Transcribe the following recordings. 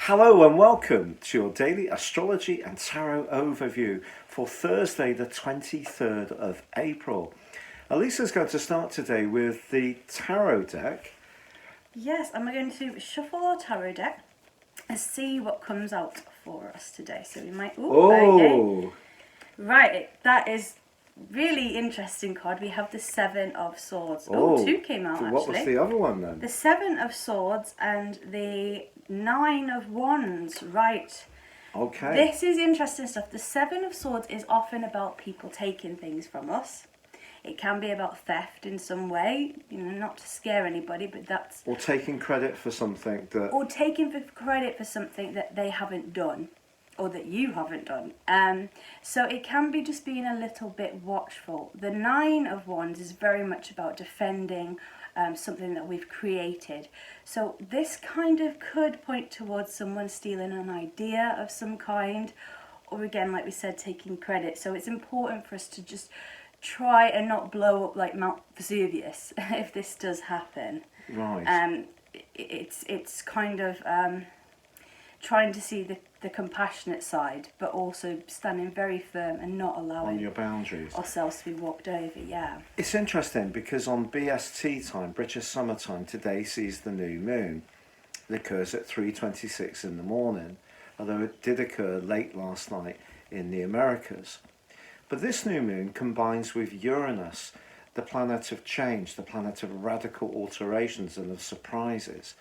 Hello and welcome to your daily astrology and tarot overview for Thursday the 23rd of April. Elisa's going to start today with the tarot deck. Yes, I'm going to shuffle our tarot deck and see what comes out for us today. So we might... Okay. Right, that is really interesting card. We have the Seven of Swords. Two came out, actually. What was the other one then? The Seven of Swords and the Nine of Wands. Right. Okay. This is interesting stuff. The Seven of Swords is often about people taking things from us. It can be about theft in some way, not to scare anybody, but that's... Or taking credit for something that... Or taking credit for something that they haven't done, or that you haven't done. So it can be just being a little bit watchful. The Nine of Wands is very much about defending something that we've created. So this kind of could point towards someone stealing an idea of some kind, or again, like we said, taking credit. So it's important for us to just try and not blow up like Mount Vesuvius if this does happen. Right. It's kind of trying to see the compassionate side, but also standing very firm and not allowing on your boundaries ourselves to be walked over. Yeah. It's interesting because on BST time, British Summer Time, today sees the new moon. It occurs at 3:26 in the morning, although it did occur late last night in the Americas. But this new moon combines with Uranus, the planet of change, the planet of radical alterations and of surprises.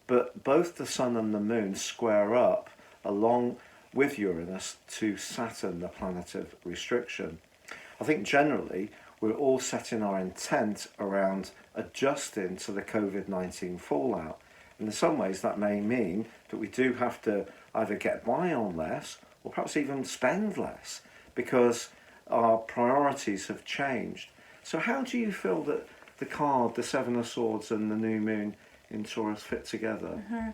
But both the sun and the moon square up along with Uranus to Saturn, the planet of restriction. I think generally we're all setting our intent around adjusting to the COVID-19 fallout. And in some ways that may mean that we do have to either get by on less or perhaps even spend less because our priorities have changed. So how do you feel that the card, the Seven of Swords and the new moon in Taurus fit together? Mm-hmm.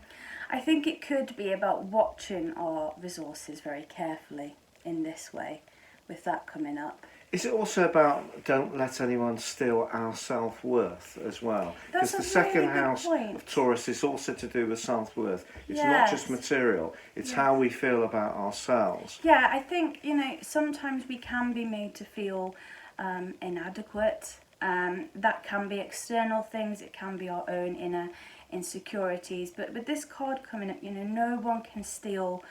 I think it could be about watching our resources very carefully in this way, with that coming up. Is it also about don't let anyone steal our self-worth as well? Because the second house of Taurus is also to do with self-worth. It's not just material, it's how we feel about ourselves. Yeah, I think, sometimes we can be made to feel inadequate. That can be external things, it can be our own inner insecurities. But with this card coming up, no one can steal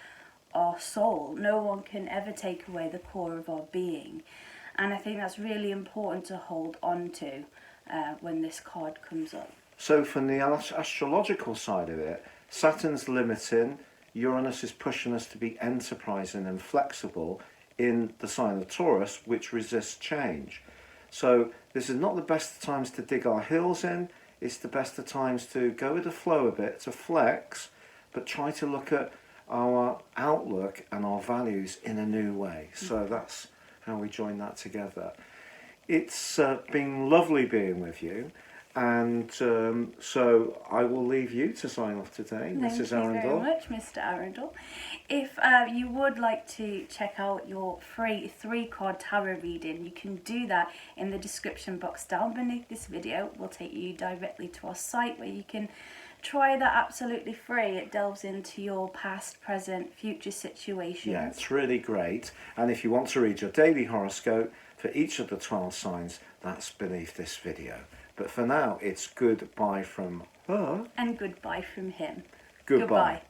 our soul. No one can ever take away the core of our being. And I think that's really important to hold on to when this card comes up. So from the astrological side of it, Saturn's limiting, Uranus is pushing us to be enterprising and flexible in the sign of Taurus, which resists change. So this is not the best of times to dig our heels in, it's the best of times to go with the flow a bit, to flex, but try to look at our outlook and our values in a new way. So that's how we join that together. It's been lovely being with you, and so I will leave you to sign off today, Mrs. Arundell. Thank you very much, Mr. Arundell. If you would like to check out your free 3-card tarot reading, you can do that in the description box down beneath this video. We'll take you directly to our site where you can try that absolutely free. It delves into your past, present, future situations. Yeah, it's really great. And if you want to read your daily horoscope for each of the 12 signs, that's beneath this video. But for now, it's goodbye from her. And goodbye from him. Goodbye.